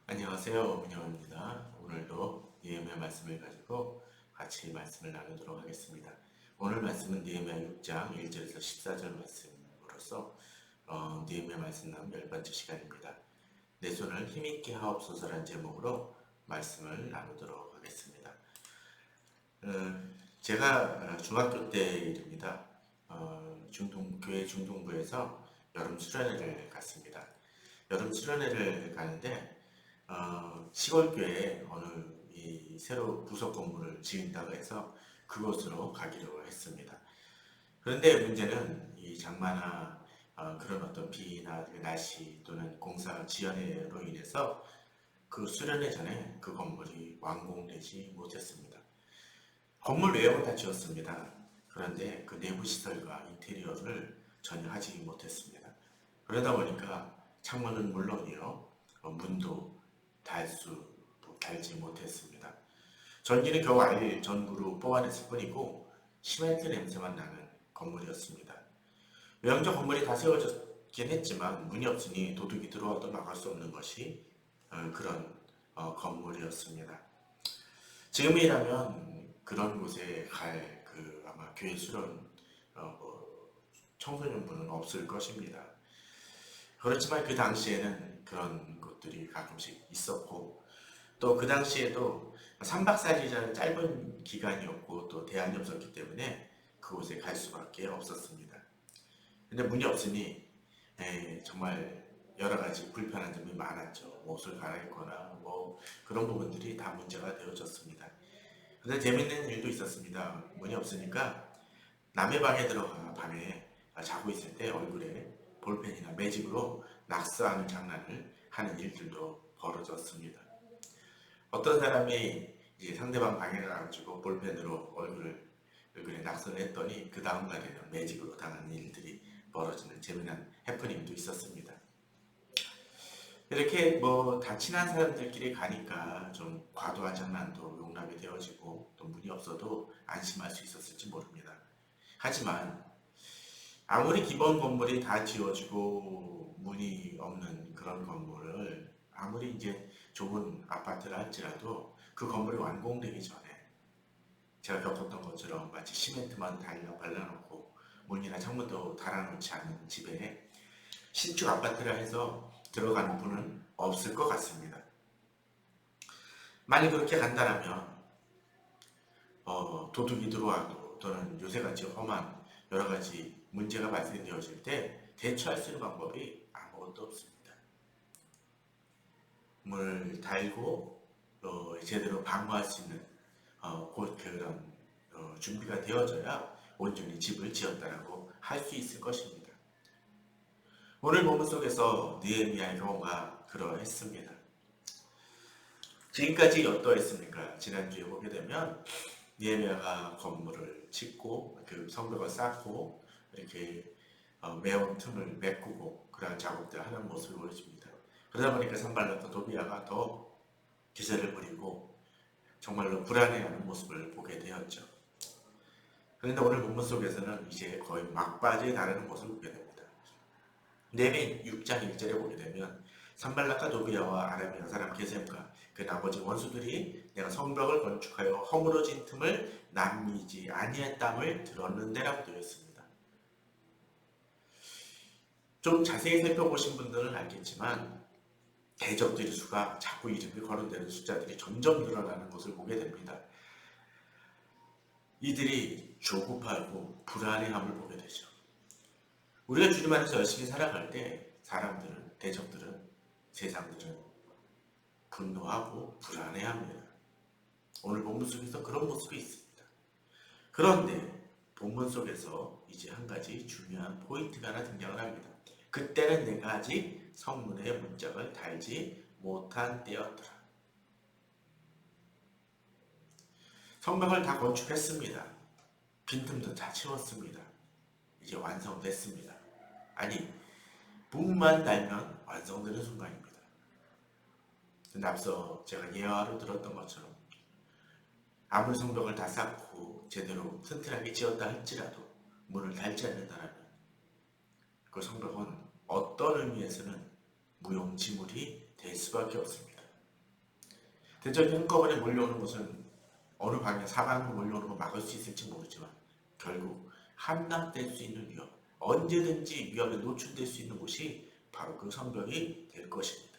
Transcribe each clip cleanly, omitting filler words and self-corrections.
안녕하세요. 문영입니다. 오늘도 니에미야 말씀을 가지고 같이 말씀을 나누도록 하겠습니다. 오늘 말씀은 니에미야 6장 1절에서 14절 말씀으로서 니에미야 말씀 나눈 10번째 시간입니다. 내 손을 힘있게 하옵소서라는 제목으로 말씀을 나누도록 하겠습니다. 제가 중학교 때 일입니다. 교회 중동부에서 여름 수련회를 갔습니다. 여름 수련회를 가는데 시골교회에 어느 새로 부속 건물을 지은다고 해서 그곳으로 가기로 했습니다. 그런데 문제는 이 장마나 그런 어떤 비나 날씨 또는 공사 지연으로 인해서 그 수련회 전에 그 건물이 완공되지 못했습니다. 건물 외형은 다 지었습니다. 그런데 그 내부 시설과 인테리어를 전혀 하지 못했습니다. 그러다 보니까 창문은 물론이요, 문도 달지 못했습니다. 전기는 겨우 전구로 뽑아냈을 뿐이고 시멘트 냄새만 나는 건물이었습니다. 외형적 건물이 다 세워졌긴 했지만 문이 없으니 도둑이 들어와도 막을 수 없는 것이 그런 건물이었습니다. 지금이라면 그런 곳에 갈 아마 교회 수련 청소년부는 없을 것입니다. 그렇지만 그 당시에는 그런 것들이 가끔씩 있었고, 또 그 당시에도 3박 4일이라는 짧은 기간이었고 또 대안이 없었기 때문에 그곳에 갈 수밖에 없었습니다. 근데 문이 없으니 정말 여러 가지 불편한 점이 많았죠. 옷을 갈아입거나 뭐 그런 부분들이 다 문제가 되어졌습니다. 그런데 재밌는 일도 있었습니다. 문이 없으니까 남의 방에 들어가 밤에 자고 있을 때 얼굴에 볼펜이나 매직으로 낙서하는 장난을 하는 일들도 벌어졌습니다. 어떤 사람이 이제 상대방 방에 가가지고 볼펜으로 얼굴에 낙서를 했더니 그 다음 날에는 매직으로 당하는 일들이 벌어지는 재미난 해프닝도 있었습니다. 이렇게 뭐 다 친한 사람들끼리 가니까 좀 과도한 장난도 용납이 되어지고 또 문이 없어도 안심할 수 있었을지 모릅니다. 하지만 아무리 기본 건물이 다 지어지고 문이 없는 그런 건물을 아무리 이제 좋은 아파트를 할지라도 그 건물이 완공되기 전에 제가 겪었던 것처럼 마치 시멘트만 발라놓고 문이나 창문도 달아놓지 않은 집에 신축 아파트라 해서 들어가는 분은 없을 것 같습니다. 만약 그렇게 간다면 도둑이 들어와도 또는 요새같이 험한 여러 가지 문제가 발생되어질 때 대처할 수 있는 방법이 아무것도 없습니다. 문을 달고 제대로 방어할 수 있는 그런 준비가 되어져야 온전히 집을 지었다라고 할 수 있을 것입니다. 오늘 본문 속에서 느헤미야의 경우가 그러했습니다. 지금까지 어떠했습니까? 지난주에 보게 되면 느헤미야가 건물을 짓고 그 성벽을 쌓고 이렇게 매운 틈을 메꾸고 그러한 작업들을 하는 모습을 보여줍니다. 그러다 보니까 산발락과 도비야가 더 기세를 부리고 정말로 불안해하는 모습을 보게 되었죠. 그런데 오늘 본문 속에서는 이제 거의 막바지에 다르는 모습을 보게 됩니다. 느헤미야 6장 1절에 보게 되면 산발락과 도비야와 아라비아 사람 게셈과 그 나머지 원수들이 내가 성벽을 건축하여 허물어진 틈을 남기지 아니했담을 들었는데라고 되어 있습니다. 좀 자세히 살펴보신 분들은 알겠지만 대적들의 수가 자꾸 이름이 거론되는 숫자들이 점점 늘어나는 것을 보게 됩니다. 이들이 조급하고 불안해함을 보게 되죠. 우리가 주님 안에서 열심히 살아갈 때 사람들은, 대적들은, 세상들은 분노하고 불안해합니다. 오늘 본문 속에서 그런 모습이 있습니다. 그런데 본문 속에서 이제 한 가지 중요한 포인트가 하나 등장을 합니다. 그때는 내가 아직 성문의 문짝을 달지 못한 때였더라. 성벽을 다 건축했습니다. 빈틈도 다 채웠습니다. 이제 완성됐습니다. 아니, 문만 달면 완성되는 순간입니다. 근데 앞서 제가 예화로 들었던 것처럼 아무리 성벽을 다 쌓고 제대로 튼튼하게 지었다 할지라도 문을 달지 않는다면 그 성벽은 어떤 의미에서는 무용지물이 될 수밖에 없습니다. 대적이 한꺼번에 몰려오는 것은 어느 방향, 사방으로 몰려오는 걸 막을 수 있을지 모르지만 결국 함락될 수 있는 위험, 언제든지 위험에 노출될 수 있는 곳이 바로 그 성벽이 될 것입니다.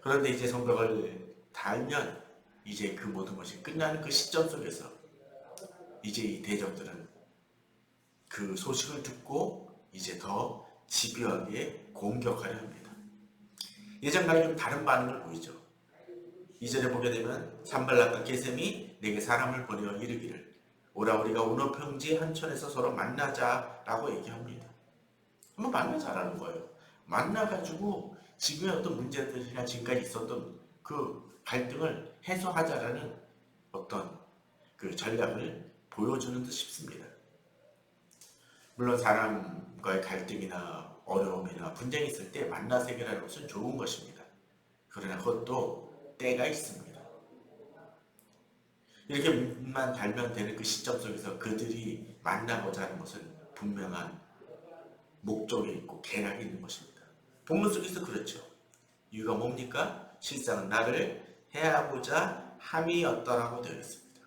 그런데 이제 성벽을 달면 이제 그 모든 것이 끝나는 그 시점 속에서 이제 이 대적들은 그 소식을 듣고 이제 더 집요하게 공격하려 합니다. 예전과는 좀 다른 반응을 보이죠. 이전에 보게 되면 산발락과 게셈이 내게 사람을 보내어 이르기를 오라 우리가 오너 평지 한천에서 서로 만나자라고 얘기합니다. 한번 만나자라는 거예요. 만나가지고 지금의 어떤 문제들이나 지금까지 있었던 그 갈등을 해소하자라는 어떤 그 전략을 보여주는 듯 싶습니다. 물론 사람과의 갈등이나 어려움이나 분쟁이 있을 때 만나서 해결하는 것은 좋은 것입니다. 그러나 그것도 때가 있습니다. 이렇게 문만 달면 되는 그 시점 속에서 그들이 만나고자 하는 것은 분명한 목적이 있고 계략이 있는 것입니다. 본문 속에서 그렇죠. 이유가 뭡니까? 실상은 나를 해하고자 함이었더라고 되어 있습니다.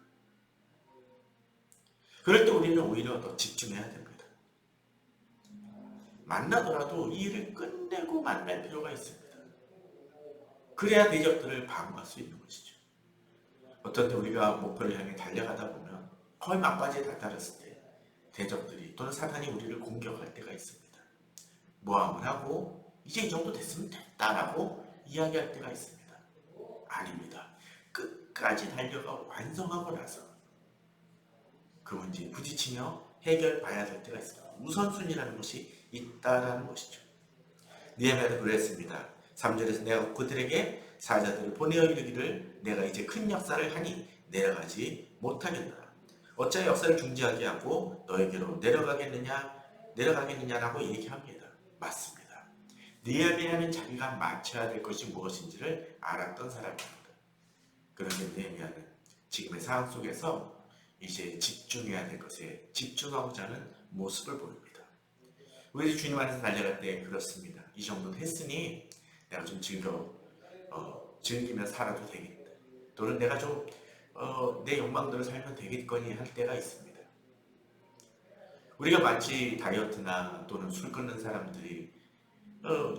그럴 때 우리는 오히려 더 집중해야 됩니다. 만나더라도 이 일을 끝내고 만날 필요가 있습니다. 그래야 대적들을 방어할 수 있는 것이죠. 어떤 때 우리가 목표를 향해 달려가다 보면 거의 막바지에 다다랐을 때 대적들이 또는 사탄이 우리를 공격할 때가 있습니다. 모함을 하고 이제 이 정도 됐으면 됐다라고 이야기할 때가 있습니다. 아닙니다. 끝까지 달려가 완성하고 나서 그 문제에 부딪히며 해결봐야 될 때가 있습니다. 우선순위라는 것이 있다라는 것이죠. 느헤미야도 그랬습니다. 3절에서 내가 그들에게 사자들을 보내어 이르기를 내가 이제 큰 역사를 하니 내려가지 못하겠노라. 어찌하여 역사를 중지하게 하고 너에게로 내려가겠느냐라고 얘기합니다. 맞습니다. 느헤미야는 자기가 맞춰야 될 것이 무엇인지를 알았던 사람입니다. 그런데 느헤미야는 지금의 상황 속에서 이제 집중해야 될 것에 집중하고자 하는 모습을 보입니다. 우리 주님 안에서 달려갈 때 그렇습니다. 이 정도는 했으니 내가 좀 즐기며 살아도 되겠다. 또는 내가 좀 내 욕망대로 살면 되겠거니 할 때가 있습니다. 우리가 마치 다이어트나 또는 술 끊는 사람들이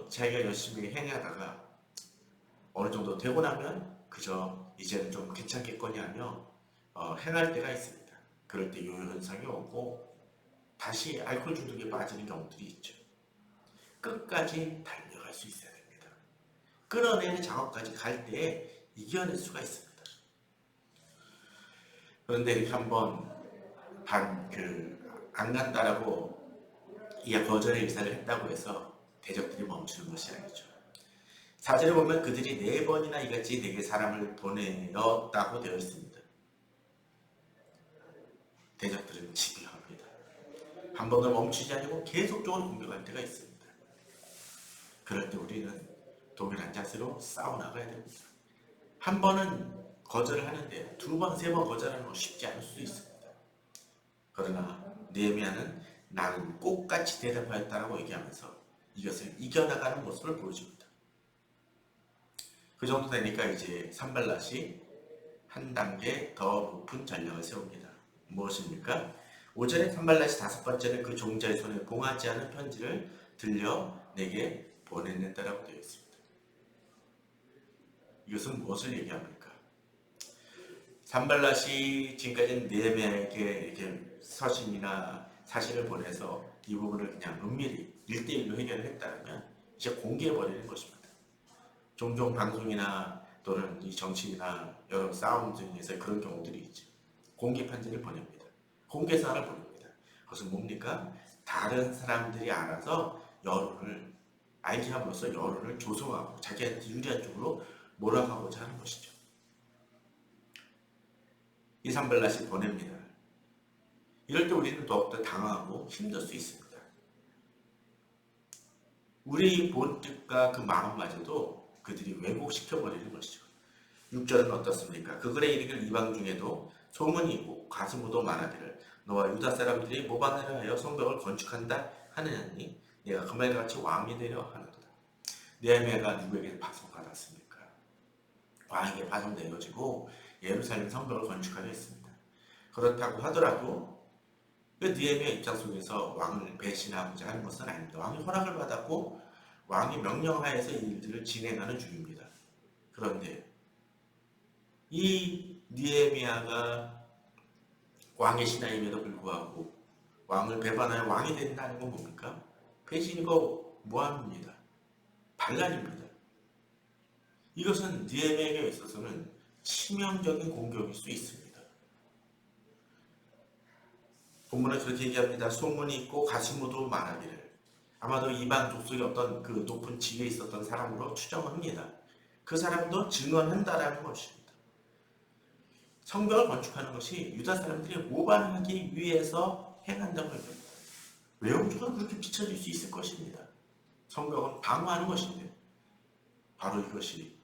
자기가 열심히 행하다가 어느 정도 되고 나면 그저 이제는 좀 괜찮겠거니 하며 행할 때가 있습니다. 그럴 때 요요 현상이 오고 다시 알코올 중독에 빠지는 경우들이 있죠. 끝까지 달려갈 수 있어야 됩니다. 끌어내는 작업까지 갈 때 이겨낼 수가 있습니다. 그런데 이렇게 한번 안 간다라고 거절의 의사를 했다고 해서 대적들이 멈추는 것이 아니죠. 4절에 보면 그들이 4번이나 이같이 내게 사람을 보내었다고 되어 있습니다. 대적들은 집요합니다. 한 번도 멈추지 않고 계속적으로 공격할 때가 있습니다. 그럴 때 우리는 동일한 자세로 싸워나가야 됩니다. 한 번은 거절을 하는데 2번, 3번 거절하는 건 쉽지 않을 수도 있습니다. 그러나 느헤미야는 나는 꽃같이 대답하였다라고 얘기하면서 이것을 이겨나가는 모습을 보여줍니다. 그 정도 되니까 이제 산발랏이 한 단계 더 높은 전략을 세웁니다. 무엇입니까? 오전에 산발랏이 5번째는 그 종자의 손에 봉하지 않은 편지를 들려 내게 보냈다라고 되어 있습니다. 이것은 무엇을 얘기합니까? 산발랏이 지금까지는 느헤미야에게 이렇게 서신이나 사신을 보내서 이 부분을 그냥 은밀히 1대1로 해결을 했다면 이제 공개해버리는 것입니다. 종종 방송이나 또는 이 정치나 여러 싸움 중에서 그런 경우들이 있죠. 공개 편지를 보냅니다. 공개사를 보냅니다. 그것은 뭡니까? 다른 사람들이 알아서 여론을 알게 함으로써 여론을 조성하고 자기한테 유리한 쪽으로 몰아가고자 하는 것이죠. 이 산발랏이 보냅니다. 이럴 때 우리는 더욱더 당황하고 힘들 수 있습니다. 우리 본뜻과 그 마음마저도 그들이 왜곡시켜버리는 것이죠. 6절은 어떻습니까? 그 글에 이르기를 이방 중에도 소문이 있고 가슴우도 말하기를 너와 유다 사람들이 모방하려 하여 성벽을 건축한다 하느니 내가 그 말같이 왕이 되려 하는도다. 느헤미야가 누구에게 박수받았습니까? 왕에게 파송되어지고 예루살렘 성벽을 건축하려 했습니다. 그렇다고 하더라도 그 느헤미야 입장 속에서 왕을 배신하고자 하는 것은 아닙니다. 왕이 허락을 받았고 왕이 명령하에서 이 일들을 진행하는 중입니다. 그런데 이 느헤미야가 왕의 신하임에도 불구하고 왕을 배반하여 왕이 된다는 건 뭡니까? 배신이고 모함입니다. 반란입니다. 이것은 느헤미야에게 있어서는 치명적인 공격일 수 있습니다. 본문은 그렇게 얘기합니다. 소문이 있고 가시무도 말하기를. 아마도 이방 족속의 어떤 그 높은 지위에 있었던 사람으로 추정합니다. 그 사람도 증언한다라는 것입니다. 성벽을 건축하는 것이 유다 사람들이 모반하기 위해서 행한다고 합니다. 외형적으로 그렇게 비춰질 수 있을 것입니다. 성벽은 방어하는 것인데 바로 이것이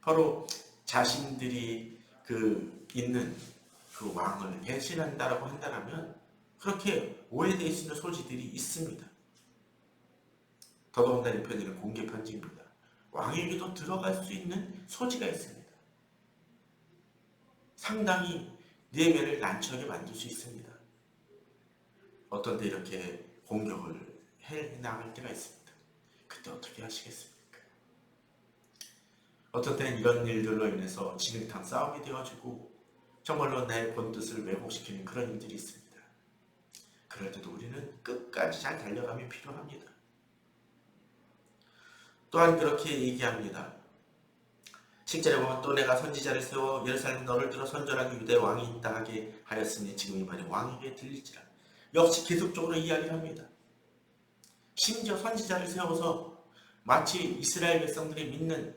바로 자신들이 그 있는 그 왕을 배신한다라고 한다면 그렇게 오해되어 있는 소지들이 있습니다. 더더군다나 이 편지는 공개 편지입니다. 왕에게도 들어갈 수 있는 소지가 있습니다. 상당히 느헤미야를 난처하게 만들 수 있습니다. 어떤 때 이렇게 공격을 해 나갈 때가 있습니다. 그때 어떻게 하시겠습니까? 어떤 때는 이런 일들로 인해서 진흙탕 싸움이 되어지고 정말로 내 본뜻을 왜곡시키는 그런 일들이 있습니다. 그럴 때도 우리는 끝까지 잘 달려감이 필요합니다. 또한 그렇게 얘기합니다. 10절에 보면 또 내가 선지자를 세워 예루살렘 너를 들어 선전하기 유대 왕이 있다 하게 하였으니 지금 이 말이 왕에게 들릴지라. 역시 계속적으로 이야기를 합니다. 심지어 선지자를 세워서 마치 이스라엘 백성들이 믿는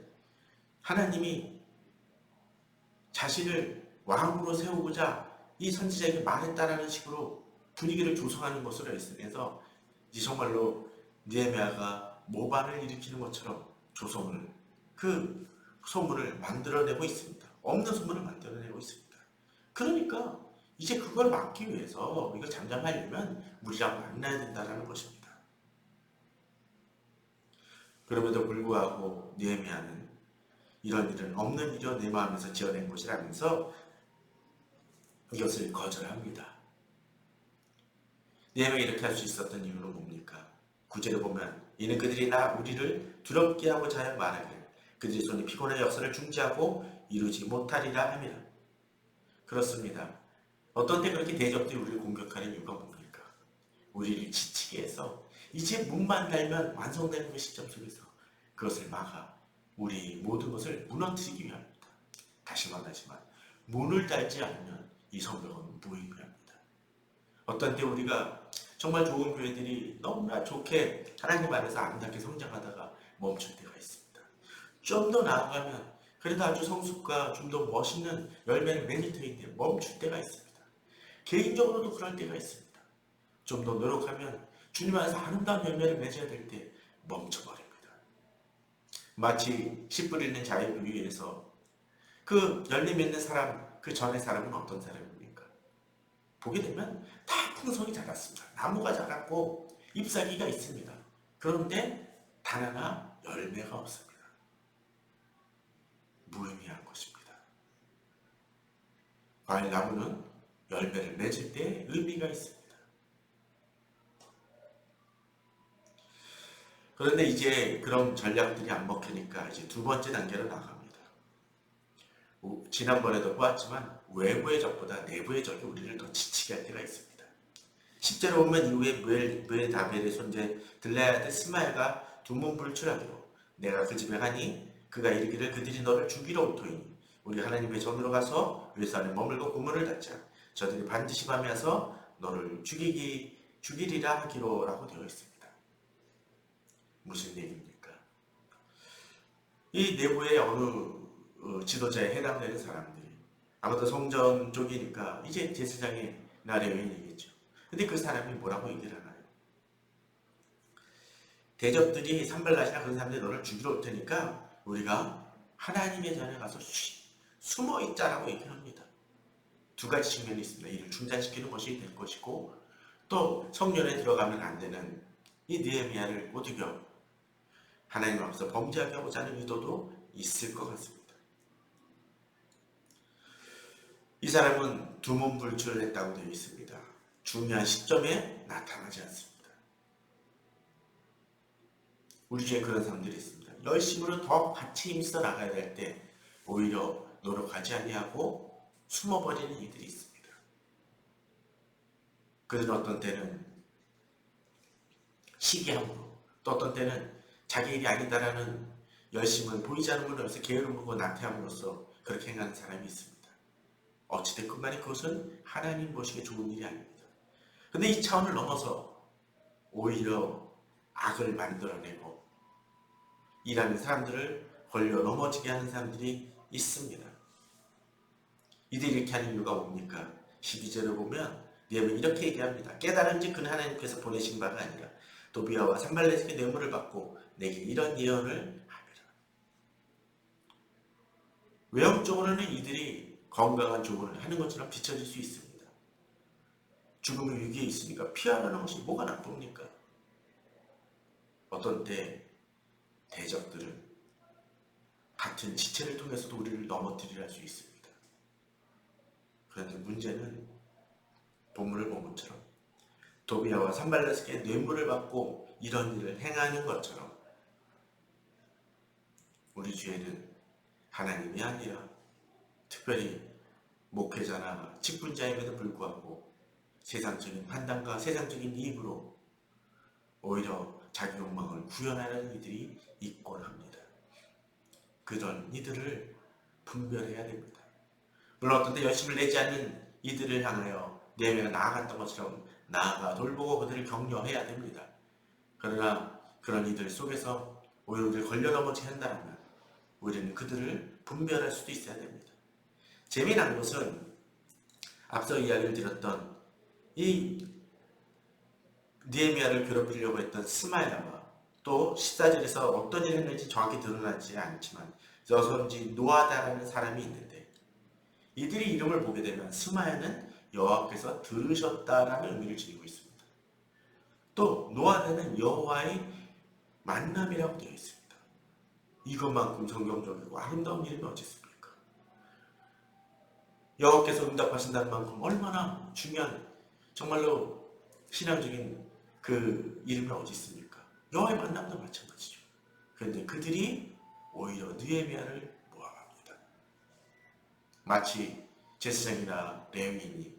하나님이 자신을 왕으로 세우고자 이 선지자에게 말했다라는 식으로 분위기를 조성하는 것으로 해서 이제 정말로 느헤미야가 모반을 일으키는 것처럼 조성을 그 소문을 만들어내고 있습니다. 없는 소문을 만들어내고 있습니다. 그러니까 이제 그걸 막기 위해서 이걸 잠잠하려면 우리랑 만나야 된다는 것입니다. 그럼에도 불구하고 느헤미야는 이런 일은 없는 일이여 내 마음에서 지어낸 것이라면서 이것을 거절합니다. 느헤미야가 이렇게 할 수 있었던 이유는 뭡니까? 9절에 보면 이는 그들이 우리를 두렵게 하고자 하여 말하길 그들의 손이 피곤의 역사를 중지하고 이루지 못하리라 함이라. 그렇습니다. 어떤 때 그렇게 대적들이 우리를 공격하는 이유가 뭡니까? 우리를 지치게 해서 이제 문만 달면 완성되는 그 시점 속에서 그것을 막아 우리 모든 것을 무너뜨리기 위함입니다. 다시 말하지만 문을 달지 않으면 이 성벽은 무의미합니다. 어떤 때 우리가 정말 좋은 교회들이 너무나 좋게 하나님 안에서 아름답게 성장하다가 멈출 때가 있습니다. 좀 더 나아가면 그래도 아주 성숙과 좀 더 멋있는 열매를 맺을 터인데 멈출 때가 있습니다. 개인적으로도 그럴 때가 있습니다. 좀 더 노력하면 주님 안에서 아름다운 열매를 맺어야 될 때 멈춰버립니다. 마치 씨 뿌리는 자의 위에서 그 열매 맺는 사람, 그 전의 사람은 어떤 사람입니까? 보게 되면 다 풍성이 자랐습니다. 나무가 자랐고 잎사귀가 있습니다. 그런데 단 하나 열매가 없습니다. 무의미한 것입니다. 과일나무는 열매를 맺을 때 의미가 있습니다. 그런데 이제 그런 전략들이 안 먹히니까 이제 두 번째 단계로 나갑니다. 지난번에도 보았지만 외부의 적보다 내부의 적이 우리를 더 지치게 할 때가 있습니다. 10절에 보면 이후에 무에다벨의 손재 들라야드 스마엘과 두문불을 출하기로 내가 그 집에 가니 그가 이르기를 그들이 너를 죽이러 오토이니 우리 하나님의 전으로 가서 외산에 머물고 고문을 닫자. 저들이 반드시 밤에 와서 너를 죽이리라 하기로 라고 되어 있습니다. 무슨 얘기입니까? 이 내부의 어느 지도자에 해당되는 사람들이 아무튼 성전 쪽이니까 이제 제사장의 날의 여인이겠죠. 근데 그 사람이 뭐라고 얘기를 하나요? 대적들이 산발라시나 그런 사람들이 너를 죽이러 올 테니까 우리가 하나님의 전에 가서 숨어 있자라고 얘기를 합니다. 두 가지 측면이 있습니다. 이를 중단시키는 것이 될 것이고 또 성전에 들어가면 안 되는 이 느헤미야를 오히려 하나님 앞에서 범죄하게 하고자 하는 의도도 있을 것 같습니다. 사람은 두문불출했다고 되어 있습니다. 중요한 시점에 나타나지 않습니다. 우리 중에 그런 사람들이 있습니다. 열심으로 더 같이 힘써 나가야 될 때 오히려 노력하지 아니하고 숨어버리는 이들이 있습니다. 그들은 어떤 때는 시기함으로, 또 어떤 때는 자기 일이 아니다라는 열심을 보이지 않는 분으로서 게으름 부고 나태함으로써 그렇게 행하는 사람이 있습니다. 어찌됐건 간에 그것은 하나님 보시기에 좋은 일이 아닙니다. 근데 이 차원을 넘어서 오히려 악을 만들어내고 일하는 사람들을 걸려 넘어지게 하는 사람들이 있습니다. 이들이 이렇게 하는 이유가 뭡니까? 12절을 보면 니에미아는 이렇게 얘기합니다. 깨달은지 그는 하나님께서 보내신 바가 아니라 도비아와 산발렛에게 뇌물을 받고 내게 이런 예언을 하리라. 외형적으로는 이들이 건강한 조언을 하는 것처럼 비춰질 수 있습니다. 죽음의 위기에 있으니까 피하라는 것이 뭐가 나쁩니까? 어떤 때 대적들은 같은 지체를 통해서도 우리를 넘어뜨리려 할 수 있습니다. 그런데 문제는 본문을 본 것처럼 도비아와 산발렛에게 뇌물을 받고 이런 일을 행하는 것처럼 우리 주에는 하나님이 아니라 특별히 목회자나 직분자임에도 불구하고 세상적인 판단과 세상적인 이익으로 오히려 자기 욕망을 구현하는 이들이 있곤 합니다. 그런 이들을 분별해야 됩니다. 물론 어떤 때 열심을 내지 않는 이들을 향하여 내가 나아갔던 것처럼 나아가 돌보고 그들을 격려해야 됩니다. 그러나 그런 이들 속에서 오히려 우리를 걸려 넘어지게 한다면 우리는 그들을 분별할 수도 있어야 됩니다. 재미난 것은 앞서 이야기를 드렸던 이 느헤미야를 괴롭히려고 했던 스마야와 또 14절에서 어떤 일을 했는지 정확히 드러나지 않지만 여선지 노아다라는 사람이 있는데 이들이 이름을 보게 되면 스마야는 여호와께서 들으셨다라는 의미를 지니고 있습니다. 또 노아다는 여호와의 만남이라고 되어 있습니다. 이것만큼 성경적이고 아름다운 이름이 어디 있습니까? 여호와께서 응답하신다는 만큼 얼마나 중요한 정말로 신앙적인 그 이름이 어디 있습니까? 여호와의 만남도 마찬가지죠. 그런데 그들이 오히려 느헤미야를 모함합니다. 마치 제사장이나 레위인이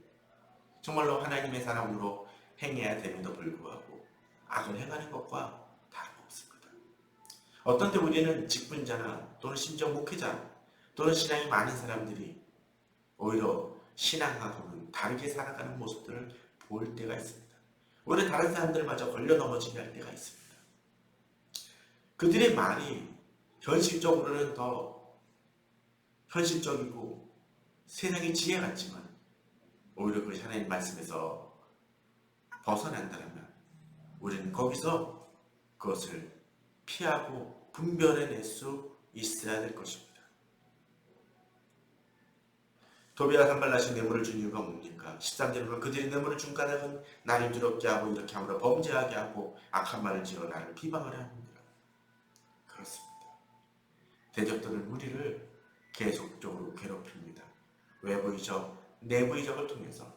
정말로 하나님의 사람으로 행해야 됨에도 불구하고 악을 행하는 것과 다름없습니다. 어떤 때 우리는 직분자나 또는 심지어 목회자 또는 신앙이 많은 사람들이 오히려 신앙하고는 다르게 살아가는 모습들을 볼 때가 있습니다. 오히려 다른 사람들마저 걸려 넘어지게 할 때가 있습니다. 그들의 말이 현실적으로는 더 현실적이고 세상의 지혜 같지만 오히려 그 하나님 말씀에서 벗어난다면 우리는 거기서 그것을 피하고 분별해낼 수 있어야 될 것입니다. 도비아 산발렛이 뇌물을 준 이유가 뭡니까? 13절에 보면 그들이 뇌물을 준 까닭은 나를 두렵게 하고 이렇게 함으로 범죄하게 하고 악한 말을 지어 나를 비방하려 합니다. 그렇습니다. 대적들은 우리를 계속적으로 괴롭힙니다. 외부이적, 내부이적을 통해서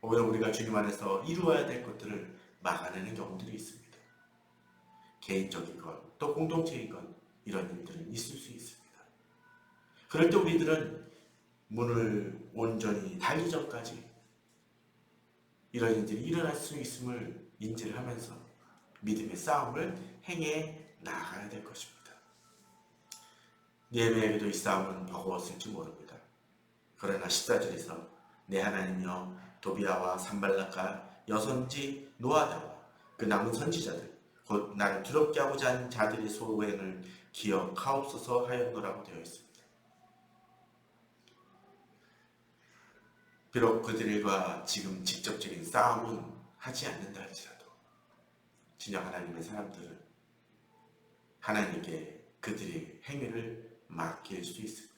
오히려 우리가 주님 안에서 이루어야 될 것들을 막아내는 경우들이 있습니다. 개인적인 것, 또 공동체인 것, 이런 일들은 있을 수 있습니다. 그럴 때 우리들은 문을 온전히 닫기 전까지 이런 일들이 일어날 수 있음을 인지를 하면서 믿음의 싸움을 행해 나가야 될 것입니다. 느헤미야에게도 이 싸움은 버거웠을지 모릅니다. 그러나 14절에서 내 하나님이여 도비아와 산발락과 여선지 노아다와 그 남은 선지자들 곧 나를 두렵게 하고자 하는 자들의 소행을 기억하옵소서 하였노라고 되어 있습니다. 비록 그들과 지금 직접적인 싸움은 하지 않는다 할지라도 진정 하나님의 사람들은 하나님께 그들의 행위를 맡길 수 있습니다.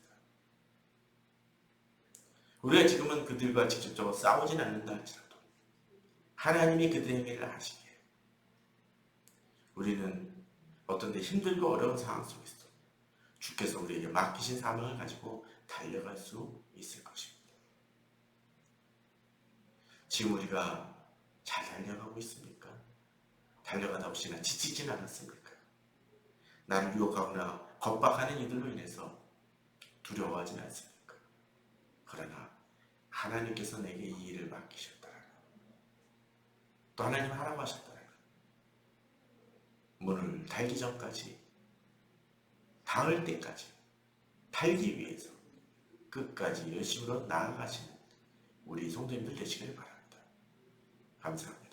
우리가 지금은 그들과 직접적으로 싸우진 않는다 할지라도 하나님이 그들의 행위를 하시기에 우리는 어떤 데 힘들고 어려운 상황 속에서 주께서 우리에게 맡기신 사명을 가지고 달려갈 수 있을 것입니다. 지금 우리가 잘 달려가고 있습니까? 달려가다 혹시나 지치진 않았습니까? 나를 유혹하거나 겁박하는 이들로 인해서 두려워하진 않습니까? 그러나 하나님께서 내게 이 일을 맡기셨더라면, 또 하나님 하라고 하셨더라면 문을 달기 전까지, 닿을 때까지 달기 위해서 끝까지 열심으로 나아가시는 우리 성도님들 되시길 바랍니다. 감사합니다.